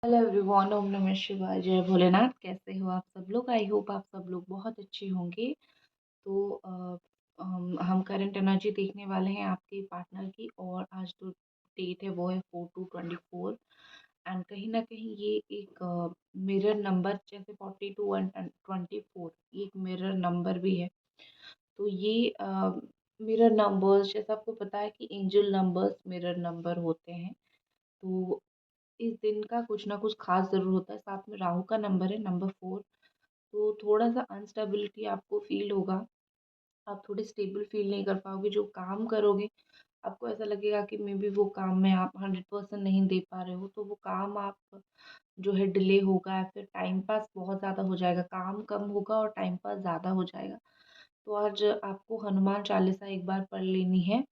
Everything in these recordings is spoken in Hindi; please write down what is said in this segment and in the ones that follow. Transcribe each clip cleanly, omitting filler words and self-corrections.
हेलो एवरीवन, ओम नमः शिवाय, जय भोलेनाथ। कैसे हो आप सब लोग? आई होप आप सब लोग बहुत अच्छे होंगे। तो हम करंट एनर्जी देखने वाले हैं आपके पार्टनर की, और आज जो डेट है वो है 4/2/24। एंड कहीं ना कहीं ये एक मिरर नंबर, जैसे 42 एंड 24, ये एक मिरर नंबर भी है। तो ये मिरर नंबर्स, जैसे आपको पता है कि एंजल नंबर्स मिरर नंबर होते हैं। तो इस दिन का कुछ ना कुछ खास ज़रूर होता है। साथ में राहु का नंबर है, नंबर 4। तो थोड़ा-सा अनस्टेबिलिटी आपको फ़ील होगा। आप थोड़े स्टेबल फ़ील नहीं कर पाओगे। जो काम करोगे, आपको ऐसा लगेगा कि मे बी वो काम में आप 100% नहीं दे पा रहे हो। तो वो काम आप जो है डिले होगा, या फिर टाइम पास बहुत ज़्यादा हो जाएगा। काम कम होगा और टाइम पास ज़्यादा हो जाएगा। तो आज आपको हनुमान चालीसा एक बार पढ़ लेनी है,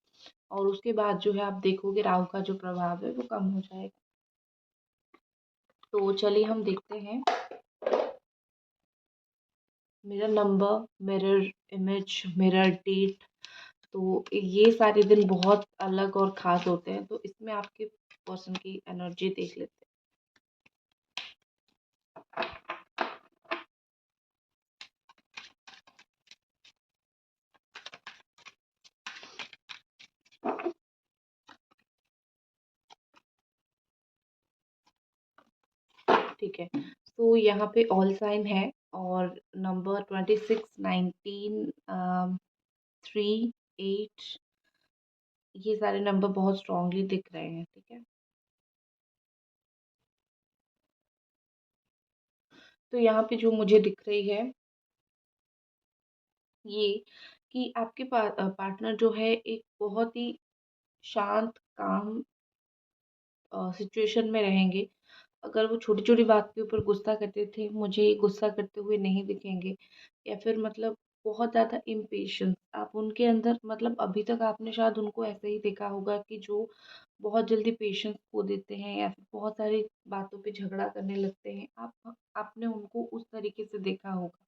और उसके बाद जो है आप देखोगे राहु का जो प्रभाव है वो कम हो जाएगा। तो चलिए हम देखते हैं। Mirror number, mirror image, mirror date, तो ये सारे दिन बहुत अलग और ख़ास होते हैं। तो इसमें आपके पर्सन की एनर्जी देख लेते हैं। ठीक है, तो यहाँ पे ऑल साइन है, और नंबर 26, 19, 3, 8, ये सारे नंबर बहुत स्ट्रांगली दिख रहे हैं। ठीक है, तो यहाँ पे जो मुझे दिख रही है ये, कि आपके पार्टनर जो है एक बहुत ही शांत, काम सिचुएशन में रहेंगे। अगर वो छोटी-छोटी बात के ऊपर गुस्सा करते थे, मुझे गुस्सा करते हुए नहीं दिखेंगे, या फिर मतलब बहुत ज़्यादा इम्पेशेंस आप उनके अंदर, मतलब अभी तक आपने शायद उनको ऐसे ही देखा होगा कि जो बहुत जल्दी पेशेंस खो देते हैं, या फिर बहुत सारी बातों पे झगड़ा करने लगते हैं। आपने उनको उस तरीके से देखा होगा।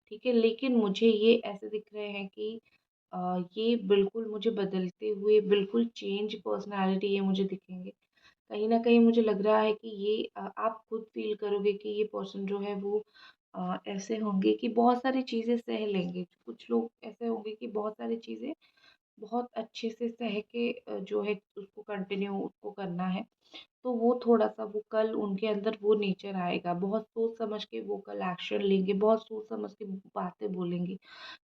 ठीक है, लेकिन मुझे ये ऐसे दिख रहे हैं कि ये बिल्कुल मुझे बदलते हुए, बिल्कुल चेंज पर्सनैलिटी ये मुझे दिखेंगे। कहीं न कहीं मुझे लग रहा है कि ये आप खुद फ़ील करोगे कि ये पर्सन जो है वो ऐसे होंगे कि बहुत सारी चीज़ें सह लेंगे। कुछ लोग ऐसे होंगे कि बहुत सारी चीज़ें बहुत अच्छे से सह के जो है उसको कंटिन्यू उसको करना है। तो वो थोड़ा-सा, वो कल उनके अंदर वो नेचर आएगा। बहुत सोच समझ के वो कल एक्शन लेंगे, बहुत सोच समझ के बातें बोलेंगे।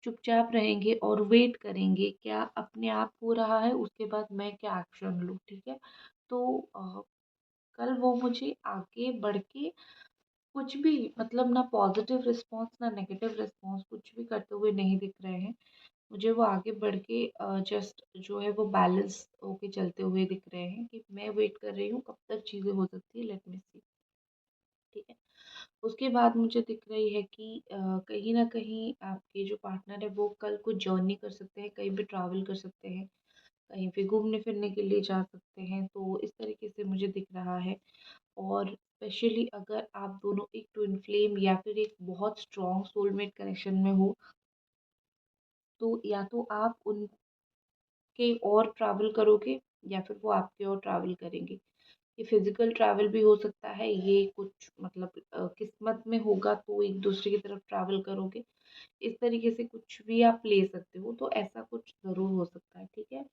चुपचाप रहेंगे और वेट करेंगे, क्या अपने आप हो रहा है, उसके बाद मैं क्या एक्शन लूँ। ठीक है? तो कल वो मुझे आगे बढ़ के कुछ भी, मतलब ना पॉजिटिव रिस्पॉन्स ना नेगेटिव रिस्पॉन्स, कुछ भी करते हुए नहीं दिख रहे हैं। मुझे वो आगे बढ़ के जस्ट जो है वो बैलेंस होके चलते हुए दिख रहे हैं, कि मैं वेट कर रही हूँ कब तक चीज़ें हो सकती है, लेट मी सी। ठीक है, उसके बाद मुझे दिख रही है कि कहीं न कहीं आपके जो पार्टनर है वो कल कुछ जर्नी कर सकते हैं, कहीं भी ट्रैवल कर सकते हैं, कहीं पे घूमने-फिरने के लिए जा सकते हैं। तो इस तरीके से मुझे दिख रहा है। और स्पेशली अगर आप दोनों एक ट्विन फ्लेम या फिर एक बहुत स्ट्रॉन्ग सोलमेट कनेक्शन में हो, तो या तो आप उनके और ट्रैवल करोगे, या फिर वो आपके और ट्रैवल करेंगे। ये फिजिकल ट्रैवल भी हो सकता है, ये कुछ मतलब किस्मत में होगा तो एक दूसरे की तरफ ट्रैवल करोगे। इस तरीके से कुछ भी आप ले सकते हो, तो ऐसा कुछ ज़रूर हो सकता है। ठीक है,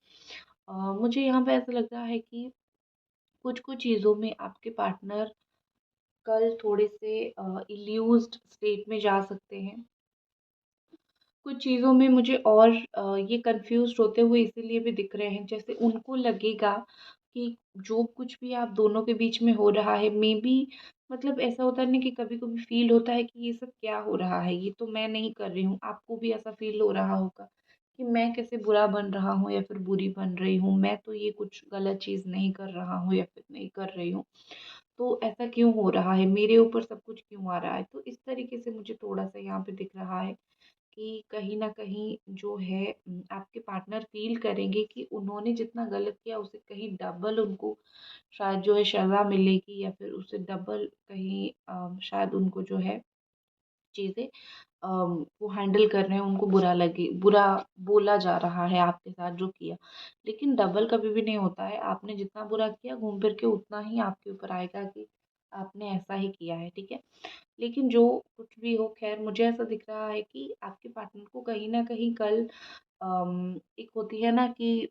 मुझे यहाँ पे ऐसा लग रहा है कि कुछ-कुछ चीज़ों में आपके पार्टनर कल थोड़े से इल्यूज़्ड स्टेट में जा सकते हैं। कुछ चीज़ों में मुझे और ये कन्फ्यूज़्ड होते हुए इसीलिए भी दिख रहे हैं, जैसे उनको लगेगा कि जो कुछ भी आप दोनों के बीच में हो रहा है, मेबी मतलब ऐसा होता है ना कि कभी-कभी फ़ील होता है कि ये सब क्या हो रहा है, ये तो मैं नहीं कर रही हूँ। आपको भी ऐसा फ़ील हो रहा होगा कि मैं कैसे बुरा बन रहा हूँ या फिर बुरी बन रही हूँ, मैं तो ये कुछ गलत चीज़ नहीं कर रहा हूँ या फिर नहीं कर रही हूँ। तो ऐसा क्यों हो रहा है? मेरे ऊपर सब कुछ क्यों आ रहा है? तो इस तरीके से मुझे थोड़ा-सा यहाँ पे दिख रहा है कि कहीं न कहीं जो है आपके पार्टनर फ़ील करेंगे कि उन्होंने जितना गलत किया उससे कहीं डबल उनको शायद जो है सज़ा मिलेगी, या फिर उससे डबल कहीं शायद उनको जो है चीज़ें वो हैंडल कर रहे हैं, उनको बुरा बोला जा रहा है आपके साथ जो किया। लेकिन डबल कभी भी नहीं होता है, आपने जितना बुरा किया घूम फिर के उतना ही आपके ऊपर आएगा कि आपने ऐसा ही किया है, ठीक है। लेकिन जो कुछ भी हो, खैर मुझे ऐसा दिख रहा है कि आपके पार्टनर को कहीं न कहीं कल एक होती है ना कि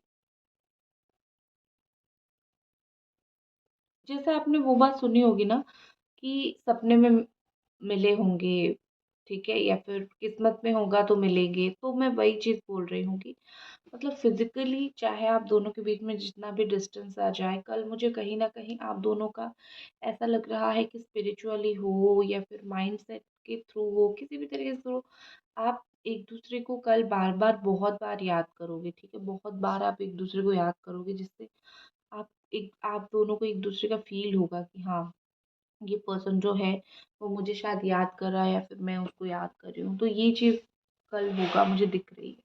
जैसे आपने वो बात सुनी होगी ना कि सपने में मिले होंगे, ठीक है? या फिर किस्मत में होगा तो मिलेंगे। तो मैं वही चीज़ बोल रही हूँ कि मतलब फिज़िकली चाहे आप दोनों के बीच में जितना भी डिस्टेंस आ जाए, कल मुझे कहीं न कहीं आप दोनों का ऐसा लग रहा है कि स्पिरिचुअली हो या फिर माइंडसेट के थ्रू हो, किसी भी तरीके से हो, आप एक-दूसरे को कल बार-बार बहुत बार याद करोगे, ठीक है? बहुत बार आप एक-दूसरे को याद करोगे जिससे आप दोनों को एक-दूसरे का फ़ील होगा कि हाँ, ये पर्सन जो है वो मुझे शायद याद कर रहा है या फिर मैं उसको याद कर रही हूँ। तो ये चीज़ कल होगा मुझे दिख रही है।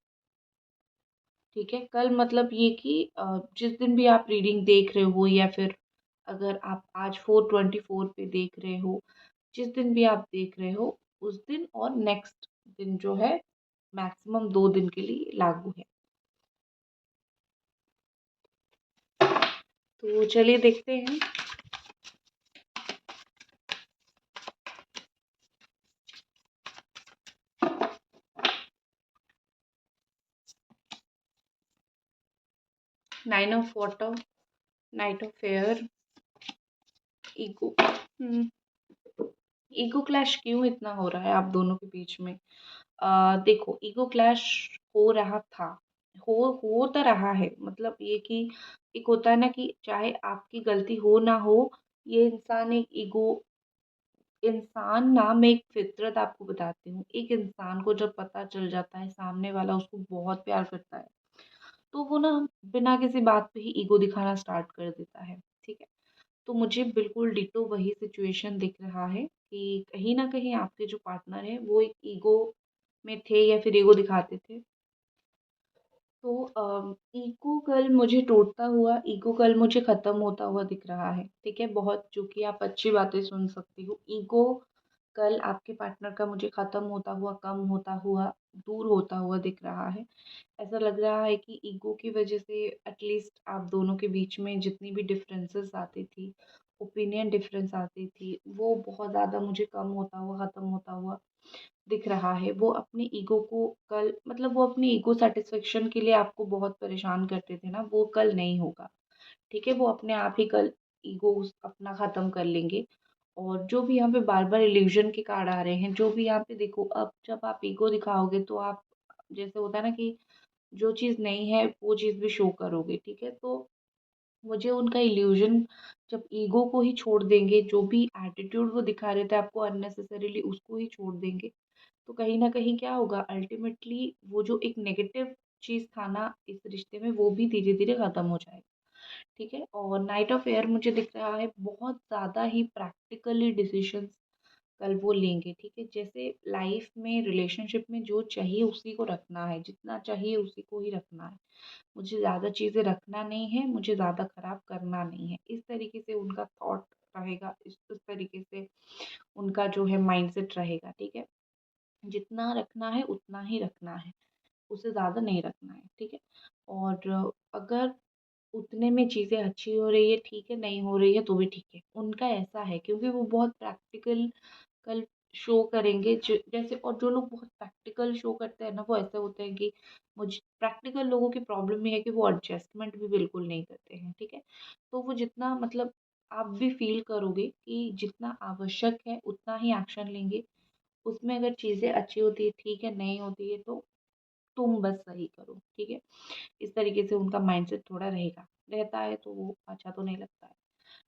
ठीक है? कल मतलब ये कि जिस दिन भी आप रीडिंग देख रहे हो या फिर अगर आप आज 4/24 पे देख रहे हो, जिस दिन भी आप देख रहे हो, उस दिन और नेक्स्ट दिन जो है मैक्सिमम 2 दिन के लिए लागू है। तो चलिए देखते हैं। 9 of water, night of air, ego. Hmm. Ego clash क्यों इतना हो रहा है आप दोनों के बीच में? देखो ईगो क्लैश हो रहा था, हो तो रहा है मतलब ये कि एक होता है ना कि चाहे आपकी गलती हो ना हो, ये इंसान ना मैं एक फ़ितरत आपको बताती हूँ, एक इंसान को जब पता चल जाता है सामने वाला उसको बहुत प्यार करता है, तो वो ना बिना किसी बात पे ही ईगो दिखाना स्टार्ट कर देता है, ठीक है? तो मुझे बिल्कुल डिटो वही सिचुएशन दिख रहा है कि कहीं न कहीं आपके जो पार्टनर हैं वो एक ईगो में थे या फिर ईगो दिखाते थे। तो ईगो कल मुझे टूटता हुआ, ईगो कल मुझे ख़त्म होता हुआ दिख रहा है, ठीक है? बहुत जो कि आप अच्छी बातें सुन सकती हो। ईगो कल आपके पार्टनर का मुझे ख़त्म होता हुआ, कम होता हुआ, दूर होता हुआ दिख रहा है। ऐसा लग रहा है कि ईगो की वजह से एटलीस्ट आप दोनों के बीच में जितनी भी डिफरेंसेस आती थी, ओपिनियन डिफरेंस आती थी, वो बहुत ज़्यादा मुझे कम होता हुआ, ख़त्म होता हुआ दिख रहा है। वो अपनी ईगो को कल मतलब वो अपनी ईगो सैटिस्फैक्शन के लिए आपको बहुत परेशान करते थे ना, वो कल नहीं होगा, ठीक है? वो अपने आप ही कल ईगो अपना ख़त्म कर लेंगे और जो भी यहाँ पे बार-बार इल्यूज़न के कार्ड आ रहे हैं, जो भी यहाँ पे देखो अब जब आप ईगो दिखाओगे तो आप जैसे होता है ना कि जो चीज़ नहीं है वो चीज़ भी शो करोगे, ठीक है? तो मुझे उनका इल्यूज़न जब ईगो को ही छोड़ देंगे, जो भी एटीट्यूड वो दिखा रहे थे आपको अननेसेसरीली उसको ही छोड़ देंगे, तो कहीं न कहीं क्या होगा अल्टीमेटली वो जो एक नेगेटिव चीज़ था ना इस रिश्ते में वो भी धीरे-धीरे ख़त्म हो जाएगा, ठीक है? और नाइट ऑफ एयर मुझे दिख रहा है बहुत ज़्यादा ही प्रैक्टिकली डिसीज़न्स कल वो लेंगे, ठीक है? जैसे लाइफ़ में रिलेशनशिप में जो चाहिए उसी को रखना है, जितना चाहिए उसी को ही रखना है। मुझे ज़्यादा चीज़ें रखना नहीं है, मुझे ज़्यादा ख़राब करना नहीं है। इस तरीके से उनका थॉट रहेगा, इस तरीके से उनका जो है माइंडसेट रहेगा, ठीक है? जितना रखना है उतना ही रखना है, उससे ज़्यादा नहीं रखना है, ठीक है? और अगर उतने में चीज़ें अच्छी हो रही है, ठीक है, नहीं हो रही है तो भी ठीक है। उनका ऐसा है क्योंकि वो बहुत प्रैक्टिकल कल शो करेंगे जैसे और जो लोग बहुत प्रैक्टिकल शो करते हैं ना वो ऐसे होते हैं कि मुझ प्रैक्टिकल लोगों की प्रॉब्लम ये है कि वो एडजस्टमेंट भी बिल्कुल नहीं करते हैं, ठीक है? तो वो जितना मतलब आप भी फ़ील करोगे कि जितना आवश्यक है उतना ही एक्शन लेंगे। उसमें अगर चीज़ें अच्छी होती है ठीक है, नहीं होती है तो तुम बस सही करो, ठीक है? इस तरीके से उनका माइंडसेट थोड़ा रहेगा। रहता है तो वो अच्छा तो नहीं लगता है,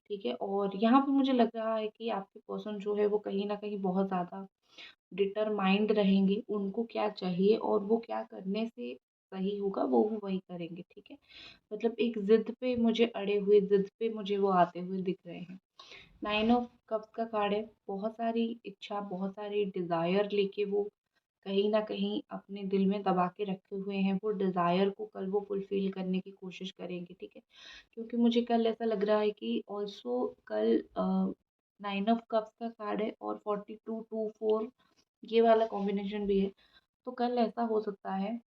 ठीक है? और यहाँ पे मुझे लग रहा है कि आपके पर्सन जो है वो कहीं न कहीं बहुत ज़्यादा डिटरमाइंड रहेंगे, उनको क्या चाहिए और वो क्या करने से सही होगा वो वही करेंगे, ठीक है? मतलब एक ज़िद पे मुझे अड़े हुए, ज़िद पे मुझे वो आते हुए दिख रहे हैं। 9 ऑफ कप्स का कार्ड है, बहुत सारी इच्छा, बहुत सारी डिज़ायर लेके वो कहीं न कहीं अपने दिल में दबा के रखे हुए हैं, वो डिज़ायर को कल वो फुलफ़िल करने की कोशिश करेंगे, ठीक है? क्योंकि मुझे कल ऐसा लग रहा है कि ऑल्सो कल 9 ऑफ कप्स का कार्ड है और 42-24 ये वाला कॉम्बिनेशन भी है। तो कल ऐसा हो सकता है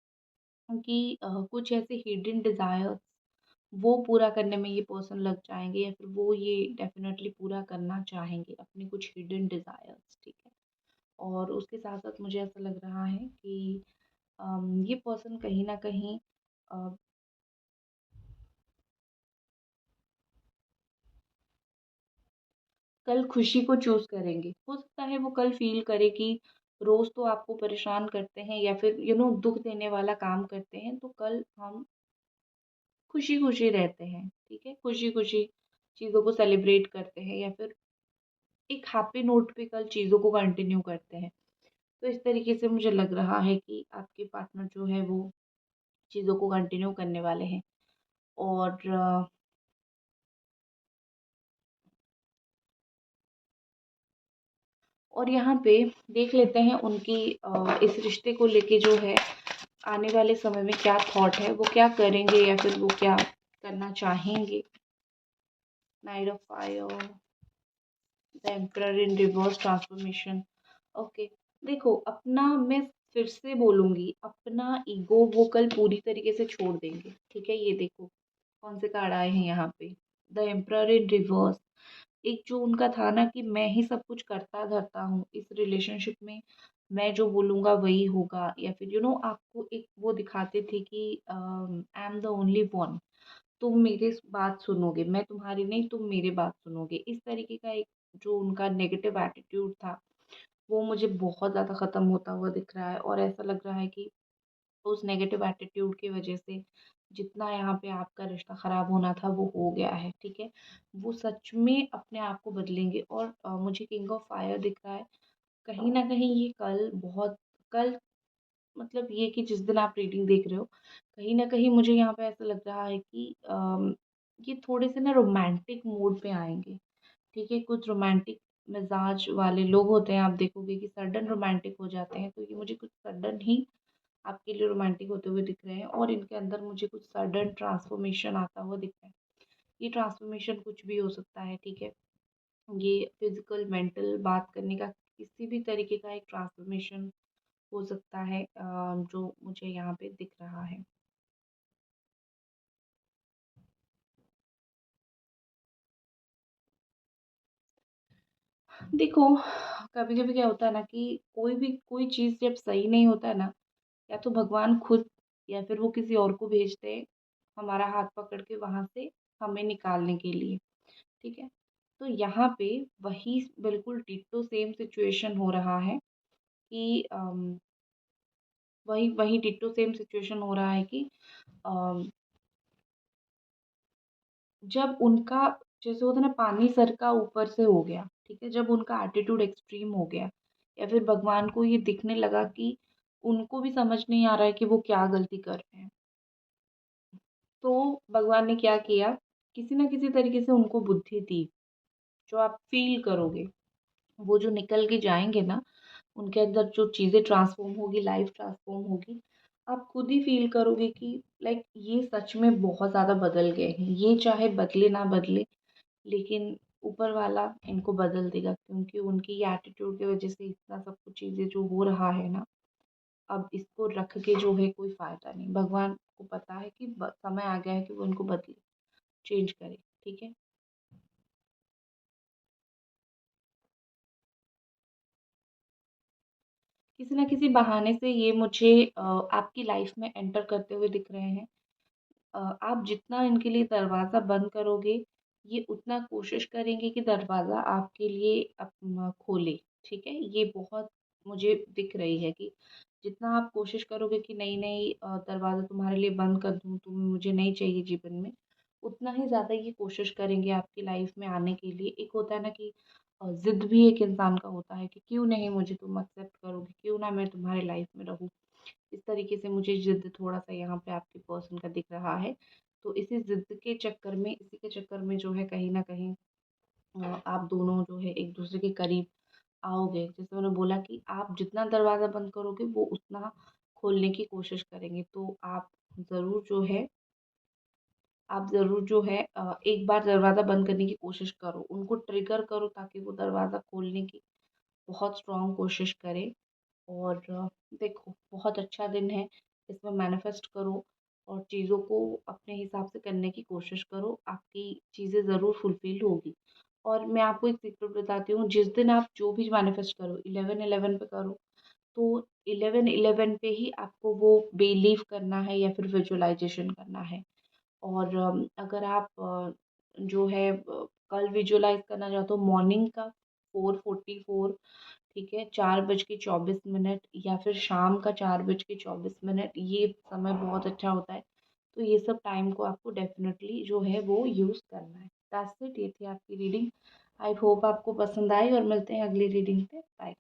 कि कुछ ऐसे हिडन डिज़ायर्स वो पूरा करने में ये पर्सन लग जाएँगे या फिर वो ये डेफ़िनेटली पूरा करना चाहेंगे अपने कुछ हिडन डिज़ायर्स, ठीक है? और उसके साथ-साथ मुझे ऐसा लग रहा है कि ये पर्सन कहीं न कहीं अ, कल खुशी को चूज़ करेंगे। हो सकता है वो कल फ़ील करे कि रोज़ तो आपको परेशान करते हैं या फिर दुःख देने वाला काम करते हैं, तो कल हम खुशी-खुशी रहते हैं, ठीक है? खुशी-खुशी चीज़ों को सेलिब्रेट करते हैं या फिर एक हैप्पी नोट पे कल चीज़ों को कंटिन्यू करते हैं। तो इस तरीके से मुझे लग रहा है कि आपके पार्टनर जो है वो चीज़ों को कंटिन्यू करने वाले हैं। और यहाँ पे देख लेते हैं उनकी इस रिश्ते को लेके जो है आने वाले समय में क्या थॉट है, वो क्या करेंगे या फिर वो क्या करना चाहेंगे। Night of fire, the emperor in reverse transformation. Okay, देखो अपना मैं फिर से बोलूँगी, अपना ईगो वो कल पूरी तरीके से छोड़ देंगे, ठीक है? ये देखो कौन से कार्ड आए हैं यहाँ पे, द एम्परर इन रिवर्स। एक जो उनका था ना कि मैं ही सब कुछ करता धरता हूँ इस रिलेशनशिप में, मैं जो बोलूँगा वही होगा, या फिर आपको एक वो दिखाते थे कि I am the only one, तुम मेरी बात सुनोगे, मैं तुम्हारी नहीं, तुम मेरी बात सुनोगे। इस तरीके का एक जो उनका नेगेटिव एटीट्यूड था, वो मुझे बहुत ज़्यादा ख़त्म होता हुआ दिख रहा है और ऐसा लग रहा है कि उस नेगेटिव एटीट्यूड की वजह से जितना यहाँ पे आपका रिश्ता ख़राब होना था वो हो गया है, ठीक है? वो सच में अपने आप को बदलेंगे और मुझे किंग ऑफ फायर दिख रहा है। कहीं न कहीं ये कल मतलब ये कि जिस दिन आप रीडिंग देख रहे हो, कहीं न कहीं मुझे यहाँ पे ऐसा लग रहा है कि ये थोड़े से ना रोमांटिक मूड पे आएँगे, ठीक है? कुछ रोमांटिक मिज़ाज वाले लोग होते हैं, आप देखोगे कि सडन रोमांटिक हो जाते हैं, तो ये मुझे कुछ सडन ही आपके लिए रोमांटिक होते हुए दिख रहे हैं और इनके अंदर मुझे कुछ सडन ट्रांसफॉर्मेशन आता हुआ दिख रहा है। ये ट्रांसफॉर्मेशन कुछ भी हो सकता है, ठीक है? ये फिज़िकल, मेंटल बात करने का किसी भी तरीके का एक ट्रांसफॉर्मेशन हो सकता है जो मुझे यहाँ पे दिख रहा है। देखो, कभी-कभी क्या होता है ना कि कोई चीज़ जब सही नहीं होता है ना, या तो भगवान खुद या फिर वो किसी और को भेजते हैं, हमारा हाथ पकड़ के वहाँ से हमें निकालने के लिए, ठीक है? तो यहाँ पे वही बिल्कुल डिट्टो सेम सिचुएशन हो रहा है कि वही वही डिट्टो सेम सिचुएशन हो रहा है कि अम, जब उनका जैसे होता है ना पानी सर का ऊपर से हो गया, ठीक है? जब उनका एटीट्यूड एक्सट्रीम हो गया या फिर भगवान को ये दिखने लगा कि उनको भी समझ नहीं आ रहा है कि वो क्या गलती कर रहे हैं। तो भगवान ने क्या किया, किसी न किसी तरीके से उनको बुद्धि दी, जो आप फ़ील करोगे। वो जो निकल के जाएँगे ना, उनके अंदर जो चीज़ें ट्रांसफ़ॉर्म होगी, लाइफ़ ट्रांसफ़ॉर्म होगी, आप खुद ही फ़ील करोगे कि लाइक ये सच में बहुत ज़्यादा बदल गए हैं। ये चाहे बदले ना बदले, लेकिन ऊपर वाला इनको बदल देगा क्योंकि उनकी ये एटीट्यूड की वज़ह से इतना सब कुछ चीज़ें जो हो रहा है ना, अब इसको रख के जो है कोई फ़ायदा नहीं। भगवान को पता है कि ब समय आ गया है कि वो इनको बदले, चेंज करे, ठीक है? किसी न किसी बहाने से ये मुझे आपकी लाइफ़ में एंटर करते हुए दिख रहे हैं। आप जितना इनके लिए दरवाज़ा बंद करोगे, ये उतना कोशिश करेंगे कि दरवाज़ा आपके लिए खोले, ठीक है? ये बहुत मुझे दिख रही है कि जितना आप कोशिश करोगे कि नहीं-नहीं दरवाज़ा तुम्हारे लिए बंद कर दूँ, तुम मुझे नहीं चाहिए जीवन में, उतना ही ज़्यादा ये कोशिश करेंगे आपकी लाइफ़ में आने के लिए। एक होता है ना कि ज़िद भी एक इंसान का होता है कि क्यों नहीं मुझे तुम एक्सेप्ट करोगे, क्यों ना मैं तुम्हारी लाइफ़ में रहूँ। इस तरीके से मुझे ज़िद थोड़ा-सा यहाँ पे आपके पर्सन का दिख रहा है। तो इसी ज़िद के चक्कर में इसी के चक्कर में जो है कहीं न कहीं आप दोनों जो है एक-दूसरे के करीब आओगे। जैसे मैंने बोला कि आप जितना दरवाज़ा बंद करोगे वो उतना खोलने की कोशिश करेंगे। तो ज़रूर जो है आप ज़रूर जो है एक बार दरवाज़ा बंद करने की कोशिश करो। उनको ट्रिगर करो ताकि वो दरवाज़ा खोलने की बहुत स्ट्रॉन्ग कोशिश करें। और देखो बहुत अच्छा दिन है, इसमें मैनिफेस्ट करो और चीज़ों को अपने हिसाब से करने की कोशिश करो, आपकी चीज़ें ज़रूर फुलफ़िल होगी। और मैं आपको एक सीक्रेट बताती हूँ, जिस दिन आप जो भी मैनिफेस्ट करो 11/11 पे करो, तो 11/11 पे ही आपको वो बिलीव करना है या फिर विजुअलाइज़ेशन करना है। और अगर आप जो है कल विजुअलाइज़ करना चाहते हो मॉर्निंग का 4:44, ठीक है, 4:24 या फिर शाम का 4:24, ये समय बहुत अच्छा होता है। तो ये सब टाइम को आपको डेफ़िनेटली जो है वो यूज़ करना है। दैट्स इट, ये थी आपकी रीडिंग। आई होप आपको पसंद आई और मिलते हैं अगली रीडिंग पे। बाय।